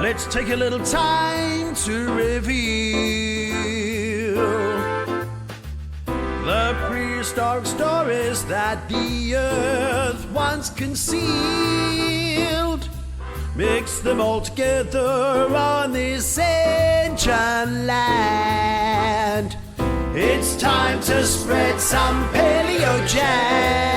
Let's take a little time to reveal the prehistoric stories that the earth once concealed. Mix them all together on this ancient land. It's time to spread some Palaeo Jam.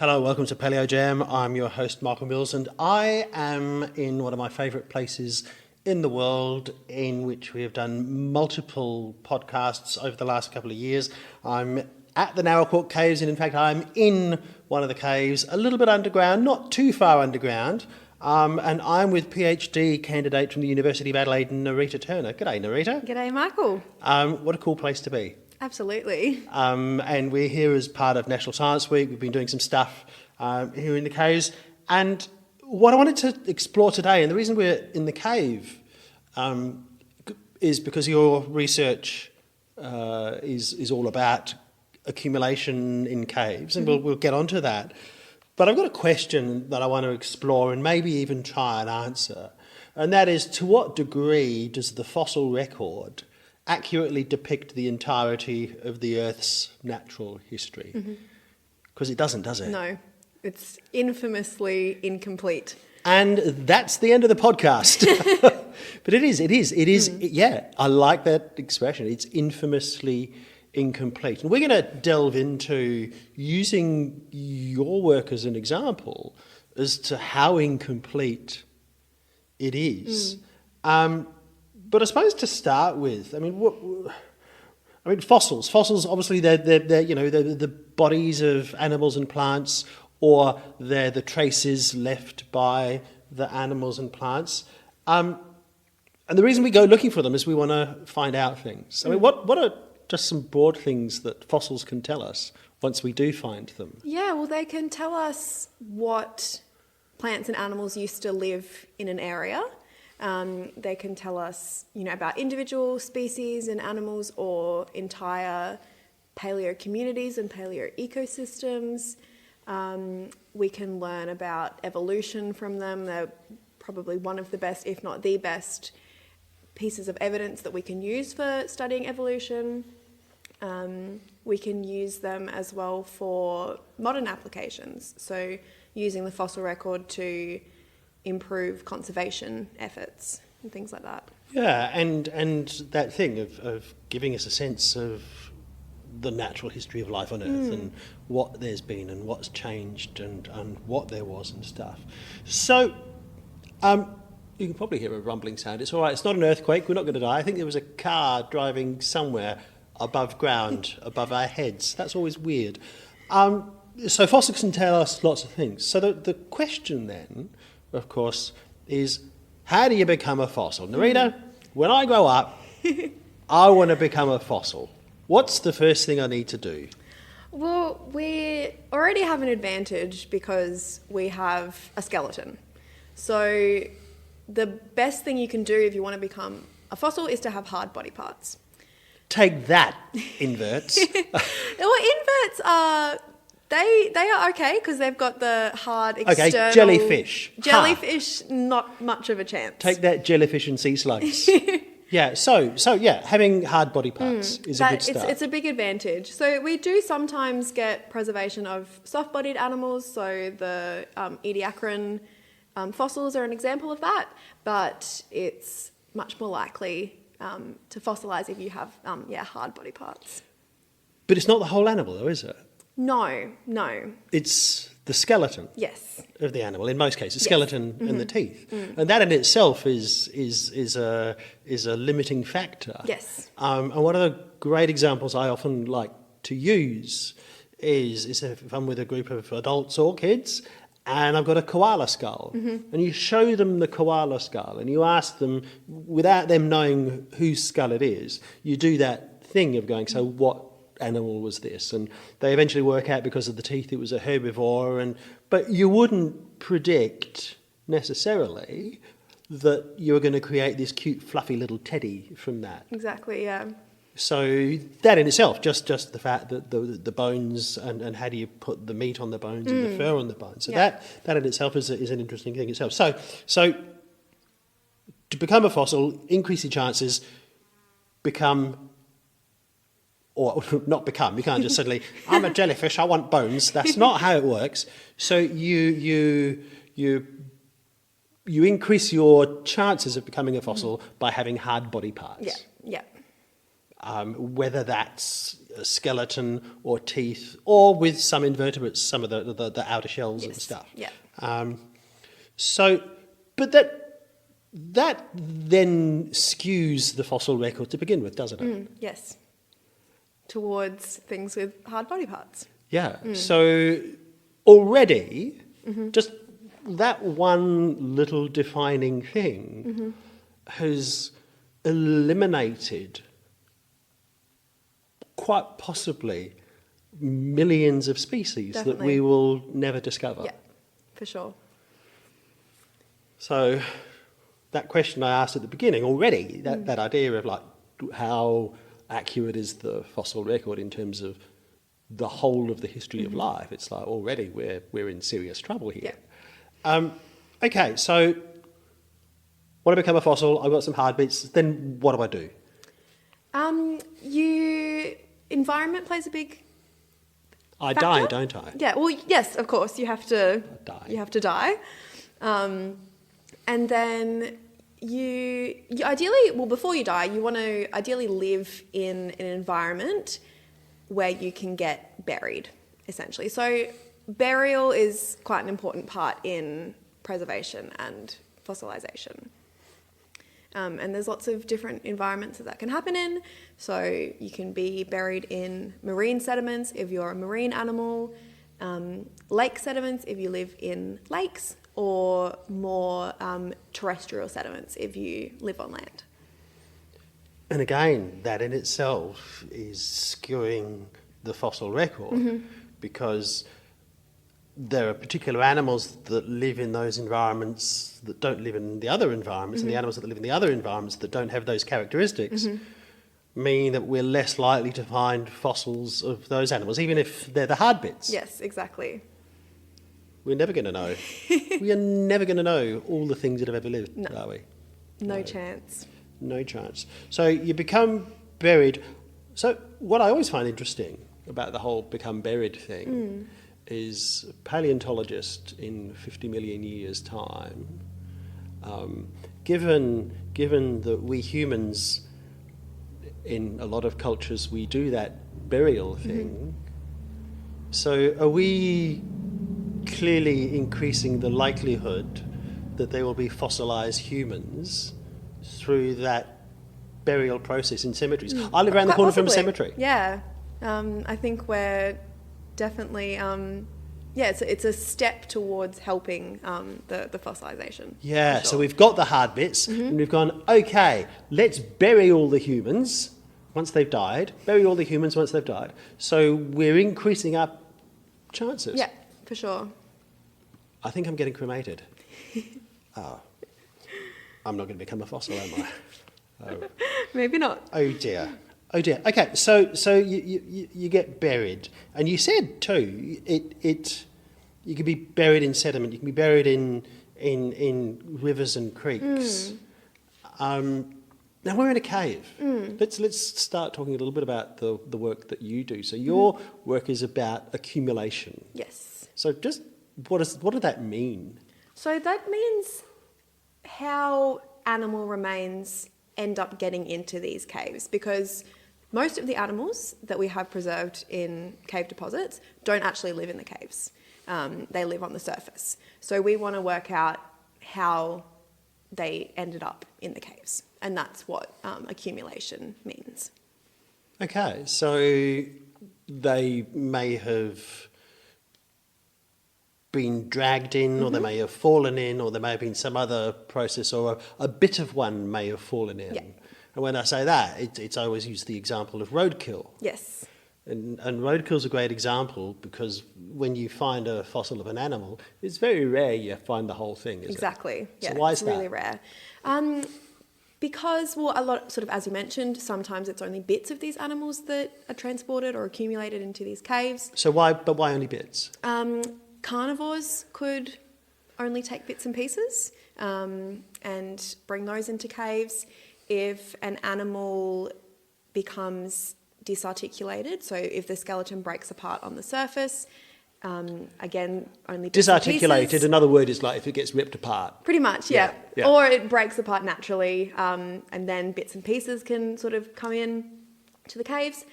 Hello, welcome to Palaeo Jam. I'm your host, Michael Mills, and I am in one of my favourite places in the world, in which we have done multiple podcasts over the last couple of years. I'm at the Naracoorte Caves, and in fact I'm in one of the caves, a little bit underground, not too far underground, and I'm with PhD candidate from the University of Adelaide, Nerita Turner. G'day, Nerita. G'day, Michael. What a cool place to be. Absolutely. And we're here as part of National Science Week. We've been doing some stuff here in the caves, and what I wanted to explore today, and the reason we're in the cave, is because your research is all about accumulation in caves, and we'll get onto that. But I've got a question that I want to explore and maybe even try and answer, and that is, to what degree does the fossil record accurately depict the entirety of the Earth's natural history? Because it doesn't, does it? No, it's infamously incomplete. And that's the end of the podcast. But it is. Yeah, I like that expression. It's infamously incomplete. And we're going to delve into using your work as an example as to how incomplete it is. But I suppose to start with, fossils. Fossils, obviously, they're the bodies of animals and plants, or they're the traces left by the animals and plants. And the reason we go looking for them is we want to find out things. What are just some broad things that fossils can tell us once we do find them? Yeah, well, they can tell us what plants and animals used to live in an area. They can tell us, about individual species and animals, or entire paleo communities and paleo ecosystems. We can learn about evolution from them. They're probably one of the best, if not the best, pieces of evidence that we can use for studying evolution. We can use them as well for modern applications. So using the fossil record to improve conservation efforts and things like that. Yeah, and that thing of giving us a sense of the natural history of life on Earth, and what there's been and what's changed and what there was and stuff. So you can probably hear a rumbling sound. It's all right, it's not an earthquake, we're not going to die. I think there was a car driving somewhere above ground, above our heads. That's always weird. So fossils can tell us lots of things. So the question then, of course, is how do you become a fossil? Nerita, when I grow up, I want to become a fossil. What's the first thing I need to do? Well, we already have an advantage because we have a skeleton. So the best thing you can do if you want to become a fossil is to have hard body parts. Take that, inverts. Well, inverts are... They are okay because they've got the hard external... Okay, jellyfish. Jellyfish, not much of a chance. Take that, jellyfish and sea slugs. Yeah, so having hard body parts is a good start. It's a big advantage. So we do sometimes get preservation of soft-bodied animals, so the Ediacaran fossils are an example of that, but it's much more likely to fossilise if you have hard body parts. But it's not the whole animal though, is it? No. It's the skeleton. Yes. Of the animal, in most cases, skeleton and the teeth, and that in itself is a limiting factor. Yes. And one of the great examples I often like to use is if I'm with a group of adults or kids, and I've got a koala skull, and you show them the koala skull, and you ask them, without them knowing whose skull it is, you do that thing of going, so what animal was this? And they eventually work out, because of the teeth, it was a herbivore. But you wouldn't predict necessarily that you were going to create this cute, fluffy little teddy from that. Exactly, yeah. So that in itself, just the fact that the bones and how do you put the meat on the bones and the fur on the bones. So that in itself is an interesting thing itself. So to become a fossil, increasing chances become, or not become. You can't just suddenly, I'm a jellyfish, I want bones. That's not how it works. So you increase your chances of becoming a fossil by having hard body parts. Yeah, yeah. Whether that's a skeleton or teeth, or with some invertebrates, some of the outer shells and stuff. Yeah. But that then skews the fossil record to begin with, doesn't it? Yes. Towards things with hard body parts. Yeah. So already, just that one little defining thing has eliminated quite possibly millions of species that we will never discover. Yeah, for sure. So that question I asked at the beginning already, that idea of like how accurate is the fossil record in terms of the whole of the history of life, it's like already we're in serious trouble here. Yeah. Okay, so want to become a fossil, I've got some hard bits, then what do I do? Environment plays a big I factor. die, don't I? Yeah, well, yes, of course, you have to die. You have to die. And then you ideally, well, before you die, you want to ideally live in an environment where you can get buried, essentially. So burial is quite an important part in preservation and fossilization. And there's lots of different environments that can happen in. So you can be buried in marine sediments if you're a marine animal, lake sediments if you live in lakes, or more terrestrial sediments if you live on land. And again, that in itself is skewing the fossil record because there are particular animals that live in those environments that don't live in the other environments, and the animals that live in the other environments that don't have those characteristics mean that we're less likely to find fossils of those animals, even if they're the hard bits. Yes, exactly. We're never going to know. We are never going to know all the things that have ever lived, are we? No chance. No chance. So you become buried. So what I always find interesting about the whole become buried thing is a paleontologist in 50 million years' time, given that we humans, in a lot of cultures, we do that burial thing, so are we clearly increasing the likelihood that there will be fossilized humans through that burial process in cemeteries? I live around the corner from a cemetery. Yeah. I think we're definitely, it's a step towards helping the fossilization. Yeah, sure. So we've got the hard bits, and we've gone, okay, let's bury all the humans once they've died, so we're increasing our chances. Yeah, for sure. I think I'm getting cremated. Oh, I'm not going to become a fossil, am I? Oh. Maybe not. Oh dear. Okay, so you get buried, and you said too, you can be buried in sediment. You can be buried in rivers and creeks. Now we're in a cave. Let's start talking a little bit about the work that you do. So your work is about accumulation. Yes. So just what does that mean? So that means how animal remains end up getting into these caves, because most of the animals that we have preserved in cave deposits don't actually live in the caves. They live on the surface. So we want to work out how they ended up in the caves, and that's what accumulation means. Okay, so they may have been dragged in, or they may have fallen in, or there may have been some other process, or a bit of one may have fallen in. Yeah. And when I say that, I always use the example of roadkill. Yes. And roadkill's a great example because when you find a fossil of an animal, it's very rare you find the whole thing, is Exactly. it? Yeah, So why it's is that? really rare. Because, well, a lot, sort of as you mentioned, sometimes it's only bits of these animals that are transported or accumulated into these caves. So why only bits? Carnivores could only take bits and pieces and bring those into caves. If an animal becomes disarticulated, so if the skeleton breaks apart on the surface, again, only bits and Disarticulated, pieces. another word is like if it gets ripped apart. Pretty much, yeah. Yeah. Or it breaks apart naturally, and then bits and pieces can sort of come in to the caves.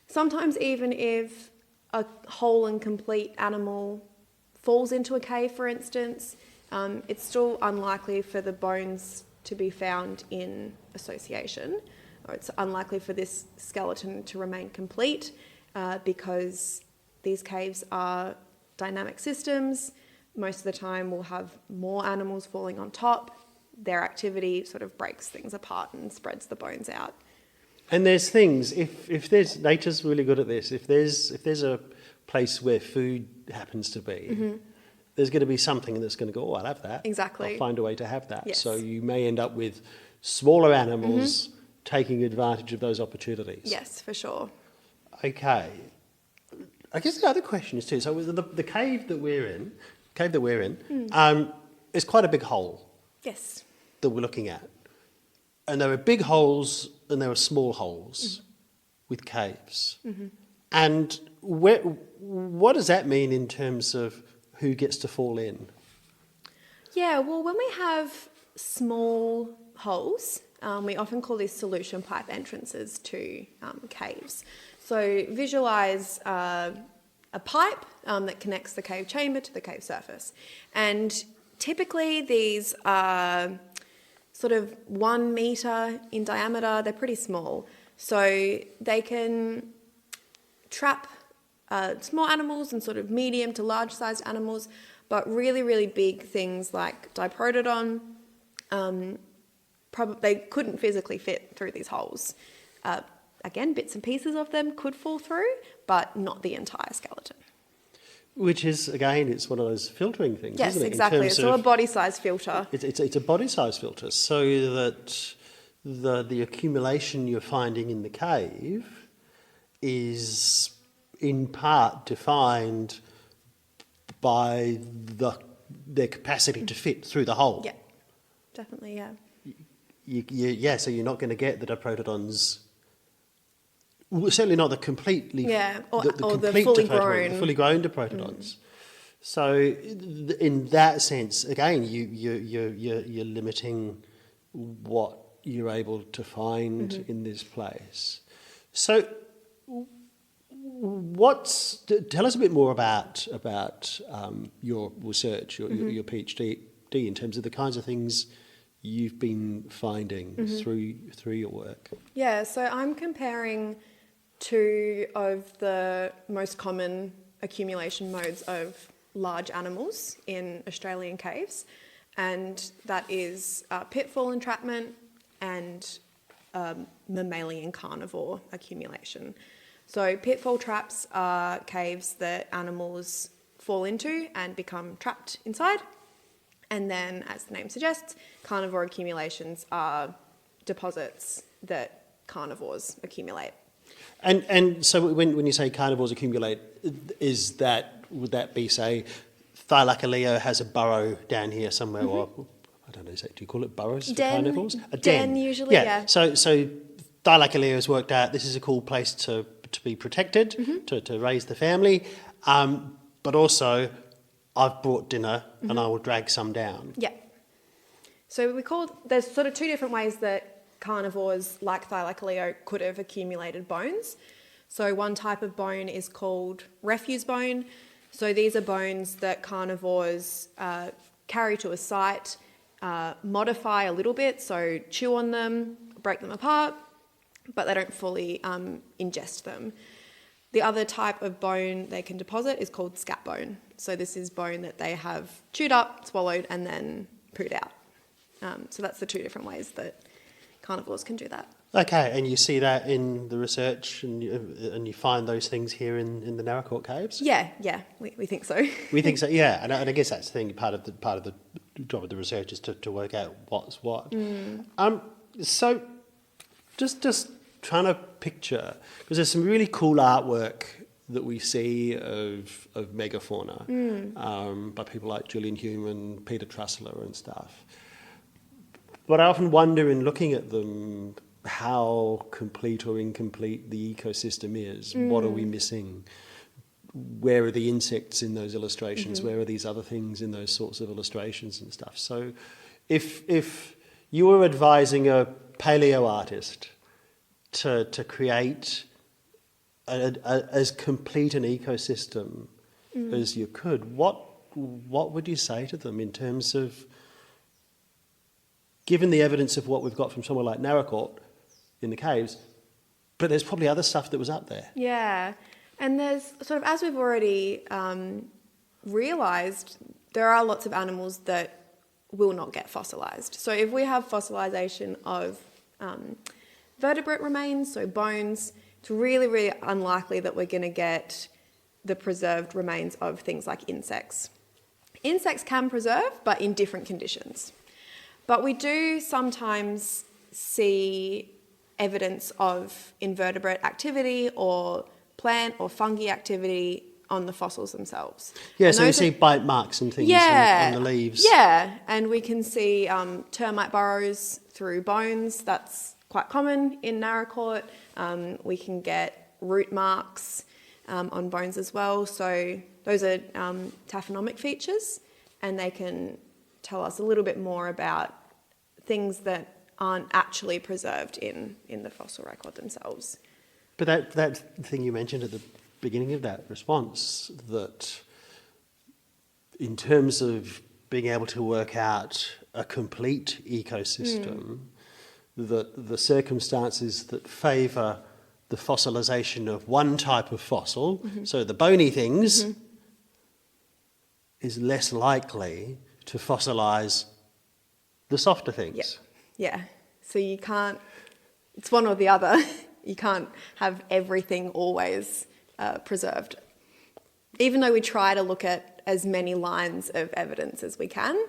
Sometimes even if a whole and complete animal falls into a cave, for instance, it's still unlikely for the bones to be found in association, or it's unlikely for this skeleton to remain complete because these caves are dynamic systems. Most of the time we'll have more animals falling on top. Their activity sort of breaks things apart and spreads the bones out. And there's things, if there's, nature's really good at this, if there's a place where food happens to be, there's going to be something that's going to go, oh, I'll have that. Exactly. I'll find a way to have that. Yes. So you may end up with smaller animals taking advantage of those opportunities. Yes, for sure. Okay. I guess the other question is too, so the cave that we're in, is quite a big hole Yes. that we're looking at. And there are big holes and there are small holes with caves. And what does that mean in terms of who gets to fall in? Yeah, well, when we have small holes, we often call these solution pipe entrances to caves. So visualise a pipe that connects the cave chamber to the cave surface. And typically these are sort of 1 metre in diameter. They're pretty small. So they can trap small animals and sort of medium to large sized animals, but really, really big things like Diprotodon, they couldn't physically fit through these holes. Again, bits and pieces of them could fall through, but not the entire skeleton. Which is, again, it's one of those filtering things, Yes, isn't it? exactly. So a body size filter. It's a body size filter, so that the accumulation you're finding in the cave is in part defined by their capacity to fit through the hole. Yeah, definitely, yeah. So you're not going to get the Diprotodons. Well, certainly not the completely, or the the fully grown Diprotodons. So in that sense, again, you're limiting what you're able to find in this place. So tell us a bit more about your research, your PhD in terms of the kinds of things you've been finding through your work. Yeah, so I'm comparing two of the most common accumulation modes of large animals in Australian caves, and that is pitfall entrapment and mammalian carnivore accumulation. So pitfall traps are caves that animals fall into and become trapped inside, and then, as the name suggests, carnivore accumulations are deposits that carnivores accumulate. And so when you say carnivores accumulate, would that be, say, Thylacoleo has a burrow down here somewhere, or I don't know, do you call it burrows for carnivores? A den usually, yeah. So Thylacoleo has worked out this is a cool place to be protected, to raise the family, but also I've brought dinner and I will drag some down. Yeah. So there's sort of two different ways that carnivores like Thylacoleo could have accumulated bones. So one type of bone is called refuse bone. So these are bones that carnivores carry to a site, modify a little bit, so chew on them, break them apart, but they don't fully ingest them. The other type of bone they can deposit is called scat bone. So this is bone that they have chewed up, swallowed, and then pooed out. So that's the two different ways that carnivores can do that. Okay, and you see that in the research, and you find those things here in the Naracoorte Caves? Yeah, we think so. We think so, yeah, and I guess that's the thing. Part of the job of the research is to work out what's what. So, just trying to picture, because there's some really cool artwork that we see of megafauna by people like Julian Hume and Peter Trussler and stuff. But I often wonder, in looking at them, how complete or incomplete the ecosystem is. What are we missing? Where are the insects in those illustrations? Where are these other things in those sorts of illustrations and stuff? So if you were advising a paleo artist to create as complete an ecosystem as you could, what would you say to them in terms of, given the evidence of what we've got from somewhere like Naracoorte in the caves, but there's probably other stuff that was up there. Yeah, and there's sort of, as we've already realised, there are lots of animals that will not get fossilised. So if we have fossilisation of vertebrate remains, so bones, it's really, really unlikely that we're going to get the preserved remains of things like insects. Insects can preserve, but in different conditions. But we do sometimes see evidence of invertebrate activity or plant or fungi activity on the fossils themselves. Yeah, and so we see bite marks and things on the leaves. Yeah, and we can see termite burrows through bones. That's quite common in Naracoorte. We can get root marks on bones as well. So those are taphonomic features, and they can tell us a little bit more about things that aren't actually preserved in the fossil record themselves. But that thing you mentioned at the beginning of that response, that in terms of being able to work out a complete ecosystem, that the circumstances that favour the fossilisation of one type of fossil, so the bony things, is less likely to fossilise the softer things. Yeah. So you can't, it's one or the other. You can't have everything always preserved. Even though we try to look at as many lines of evidence as we can,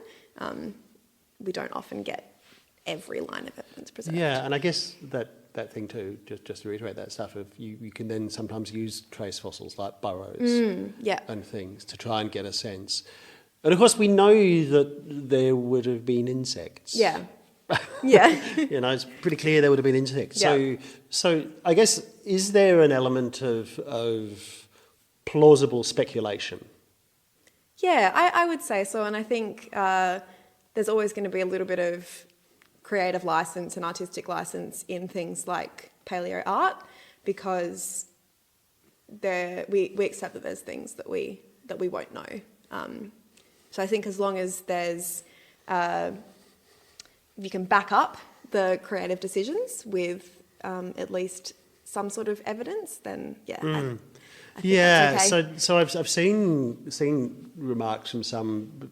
we don't often get every line of evidence preserved. Yeah, and I guess that thing too, just to reiterate that stuff, of you can then sometimes use trace fossils like burrows and things to try and get a sense. And of course we know that there would have been insects. Yeah. Yeah. You know, it's pretty clear there would have been insects. Yeah. So I guess, is there an element of plausible speculation? Yeah, I would say so. And I think there's always going to be a little bit of creative license and artistic license in things like paleo art, because we accept that there's things that we won't know. So I think as long as there's if you can back up the creative decisions with at least some sort of evidence, then I think that's okay. So I've seen remarks from some,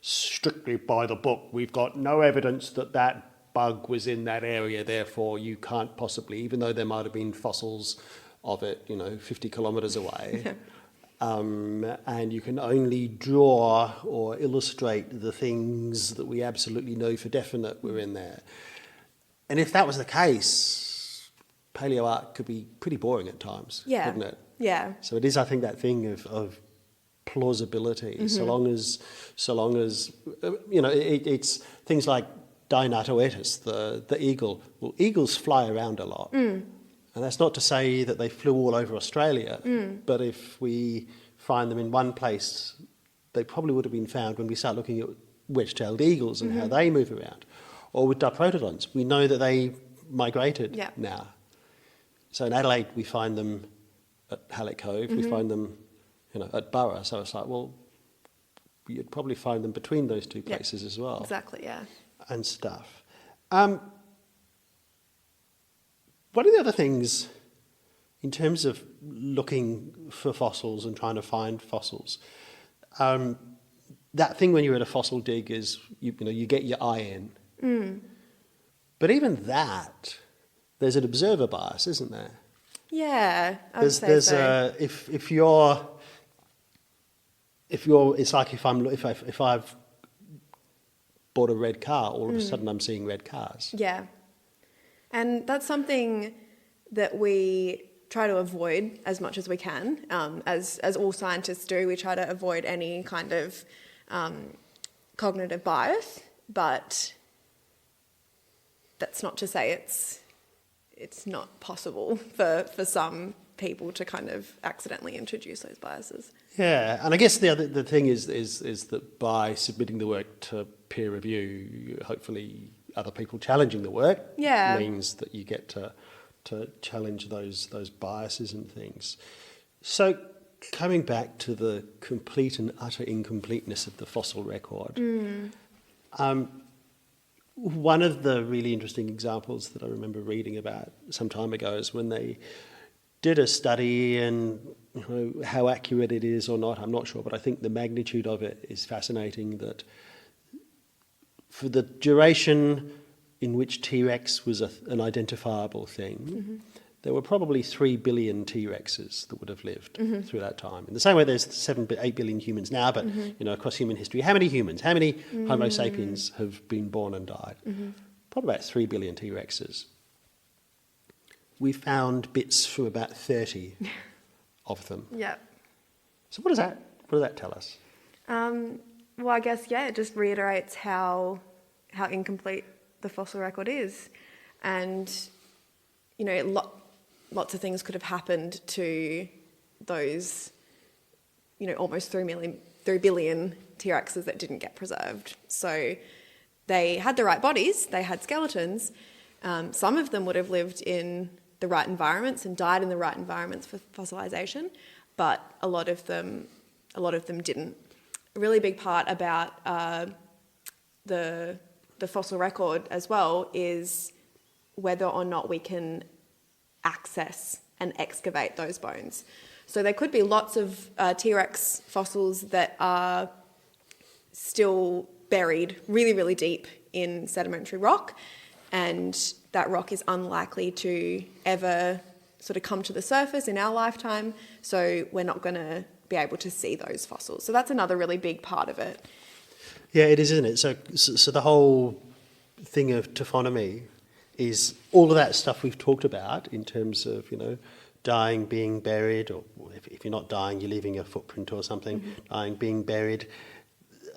strictly by the book. We've got no evidence that bug was in that area, therefore you can't possibly, even though there might have been fossils of it, 50 kilometres away. And you can only draw or illustrate the things that we absolutely know for definite were in there. And if that was the case, paleo art could be pretty boring at times, couldn't it? Yeah. So it is, I think, that thing of plausibility. So long as it's things like Dinosaur, the eagle. Well, eagles fly around a lot. And that's not to say that they flew all over Australia, but if we find them in one place, they probably would have been found when we start looking at wedge-tailed eagles and how they move around. Or with diprotodons, we know that they migrated now. So in Adelaide, we find them at Palaeo Cove, we find them at Burra. So it's like, well, you'd probably find them between those two places as well. Exactly, yeah. And stuff. One of the other things, in terms of looking for fossils and trying to find fossils, that thing when you're at a fossil dig is, you get your eye in. But even that, there's an observer bias, isn't there? Yeah, I would say so. If you're, it's like if I've bought a red car, all of a sudden I'm seeing red cars. Yeah. And that's something that we try to avoid as much as we can. As all scientists do, we try to avoid any kind of cognitive bias, but that's not to say it's not possible for some people to kind of accidentally introduce those biases. Yeah, and I guess the thing is that by submitting the work to peer review, hopefully other people challenging the work means that you get to challenge those biases and things. So coming back to the complete and utter incompleteness of the fossil record, one of the really interesting examples that I remember reading about some time ago is when they did a study, and how accurate it is or not, I'm not sure, but I think the magnitude of it is fascinating, that for the duration in which T-Rex was an identifiable thing, there were probably 3 billion T-Rexes that would have lived through that time. In the same way there's 8 billion humans now, but across human history, how many humans, how many Homo sapiens have been born and died? Probably about 3 billion T-Rexes. We found bits from about 30 of them. Yeah. So what does that tell us? Well, I guess, it just reiterates how incomplete the fossil record is. And, lots of things could have happened to those, almost 3 billion T-Rexes that didn't get preserved. So they had the right bodies, they had skeletons. Some of them would have lived in the right environments and died in the right environments for fossilization, but a lot of them didn't. A really big part about the fossil record as well is whether or not we can access and excavate those bones. So there could be lots of T-Rex fossils that are still buried really, really deep in sedimentary rock, and that rock is unlikely to ever sort of come to the surface in our lifetime, so we're not going to be able to see those fossils. So that's another really big part of it. Yeah, it is, isn't it? So the whole thing of taphonomy is all of that stuff we've talked about in terms of, dying, being buried, or if you're not dying, you're leaving a footprint or something, dying, being buried.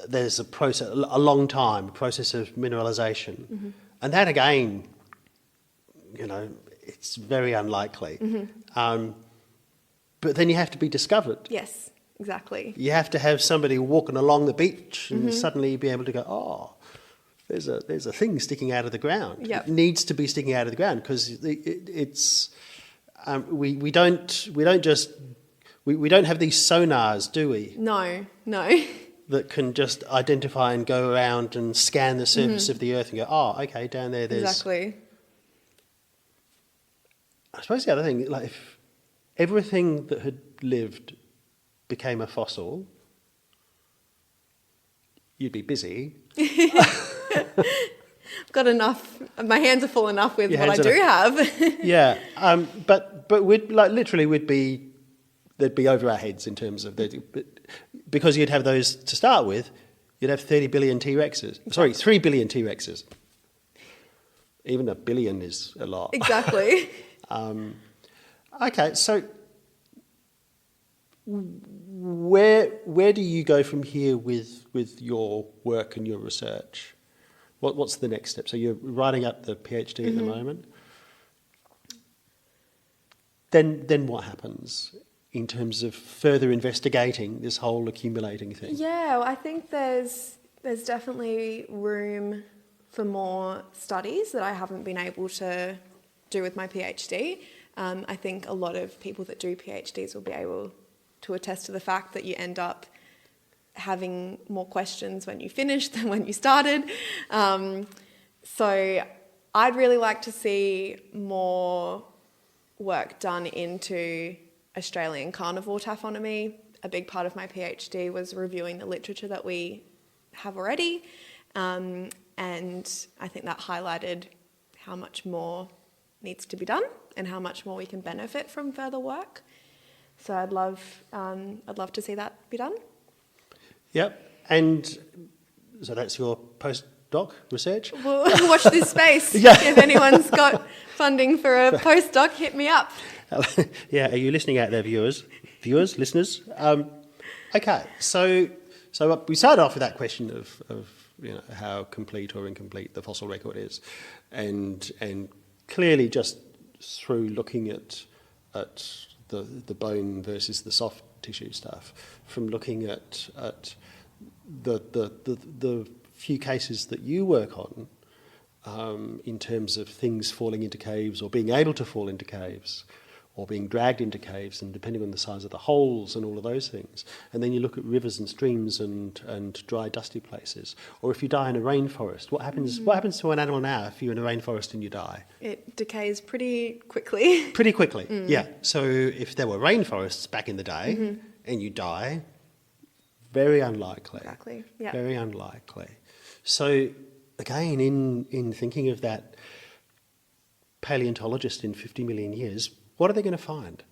There's a process, a long time, process of mineralisation. And that, again, it's very unlikely. But then you have to be discovered. Yes, exactly. You have to have somebody walking along the beach and suddenly be able to go, oh, there's a thing sticking out of the ground. Yep. It needs to be sticking out of the ground because it's we don't have these sonars, do we? No. That can just identify and go around and scan the surface of the earth and go, oh, okay, down there there's... Exactly. I suppose the other thing, like if everything that had lived became a fossil, you'd be busy. I've got enough, my hands are full enough with what I do have. Yeah, but we'd they'd be over our heads in terms of because you'd have those to start with. You'd have 30 billion T-Rexes. Sorry, 3 billion T-Rexes. Even a billion is a lot. Exactly. Okay, so where do you go from here with your work and your research? What's the next step? So you're writing up the PhD at the moment. Then what happens in terms of further investigating this whole accumulating thing? Yeah, well, I think there's definitely room for more studies that I haven't been able to do with my PhD. I think a lot of people that do PhDs will be able to attest to the fact that you end up having more questions when you finish than when you started. So I'd really like to see more work done into Australian carnivore taphonomy. A big part of my PhD was reviewing the literature that we have already, and I think that highlighted how much more needs to be done and how much more we can benefit from further work. So I'd love to see that be done. Yep, and so that's your postdoc research. We'll watch this space. Yeah. If anyone's got funding for a postdoc, hit me up. Yeah, are you listening out there, viewers, listeners? Okay, so we started off with that question of how complete or incomplete the fossil record is, and clearly just through looking at the bone versus the soft tissue stuff, from looking at the few cases that you work on, in terms of things falling into caves or being able to fall into caves, or being dragged into caves, and depending on the size of the holes and all of those things. And then you look at rivers and streams and dry, dusty places. Or if you die in a rainforest, what happens to an animal now if you're in a rainforest and you die? It decays pretty quickly. Pretty quickly, yeah. So if there were rainforests back in the day and you die, very unlikely. Exactly, yeah. Very unlikely. So again, in thinking of that paleontologist in 50 million years, what are they going to find?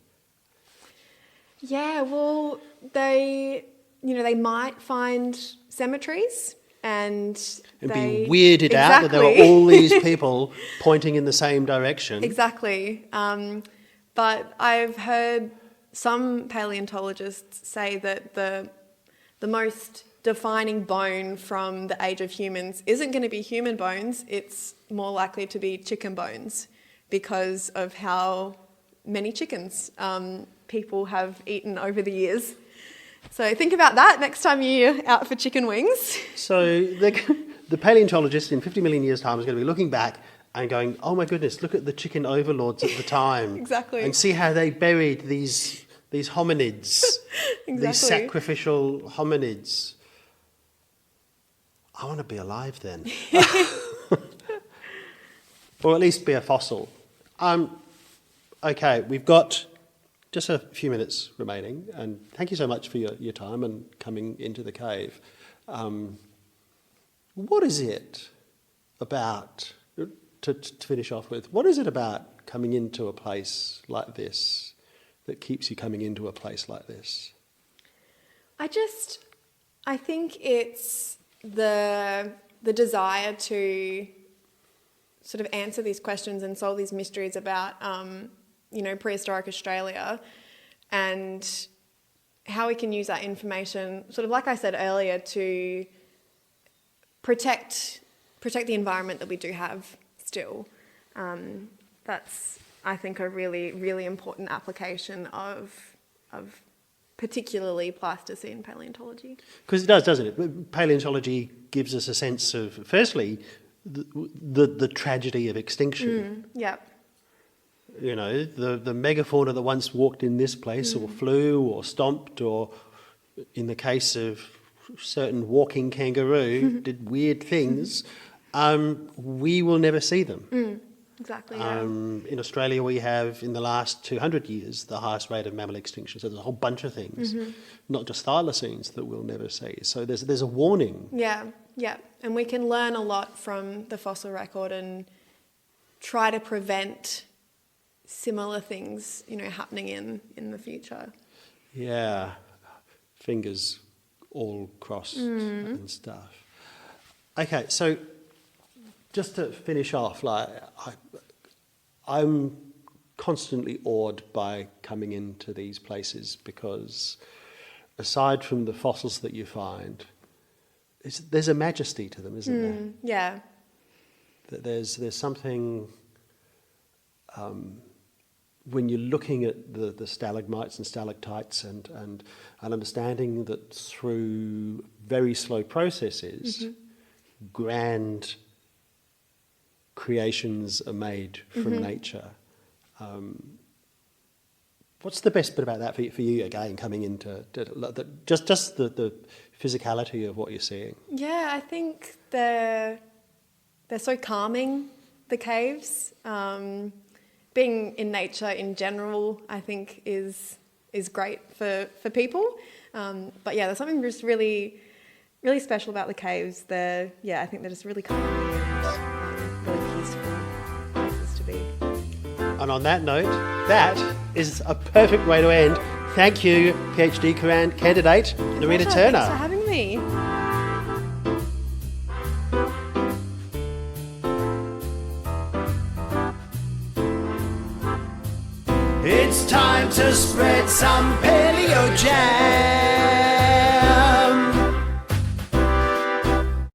Yeah, well, they might find cemeteries and be weirded out that there were all these people pointing in the same direction. Exactly. But I've heard some paleontologists say that the most defining bone from the age of humans isn't going to be human bones, it's more likely to be chicken bones because of how many chickens people have eaten over the years. So think about that next time you're out for chicken wings. So the paleontologist in 50 million years' time is going to be looking back and going, oh my goodness, look at the chicken overlords at the time. Exactly. And see how they buried these hominids, Exactly. these sacrificial hominids. I want to be alive then. Or at least be a fossil. Okay, we've got just a few minutes remaining, and thank you so much for your time and coming into the cave. What is it about, to finish off with, what is it about coming into a place like this that keeps you coming into a place like this? I think it's the desire to sort of answer these questions and solve these mysteries about prehistoric Australia, and how we can use that information, sort of like I said earlier, to protect the environment that we do have still. That's, I think, a really, really important application of particularly Pleistocene paleontology. Because it does, doesn't it? Paleontology gives us a sense of, firstly, the tragedy of extinction. Yeah. You know, the megafauna that once walked in this place or flew or stomped, or in the case of certain walking kangaroo, did weird things, we will never see them. Exactly. Yeah. In Australia, we have, in the last 200 years, the highest rate of mammal extinction. So there's a whole bunch of things, not just thylacines, that we'll never see. So there's a warning. Yeah. And we can learn a lot from the fossil record and try to prevent similar things, happening in the future. Yeah. Fingers all crossed and stuff. Okay, so just to finish off, I'm constantly awed by coming into these places, because aside from the fossils that you find, there's a majesty to them, isn't there? Yeah. There's something, when you're looking at the stalagmites and stalactites and understanding that through very slow processes, grand creations are made from nature. What's the best bit about that for you again, coming into just the physicality of what you're seeing? Yeah, I think they're so calming, the caves. Being in nature in general, I think, is great for people. But yeah, there's something just really, really special about the caves. I think they're just really calming and really peaceful places to be. And on that note, that is a perfect way to end. Thank you, PhD candidate Nerita Turner. Thanks for having me. It's time to spread some Paleo Jam.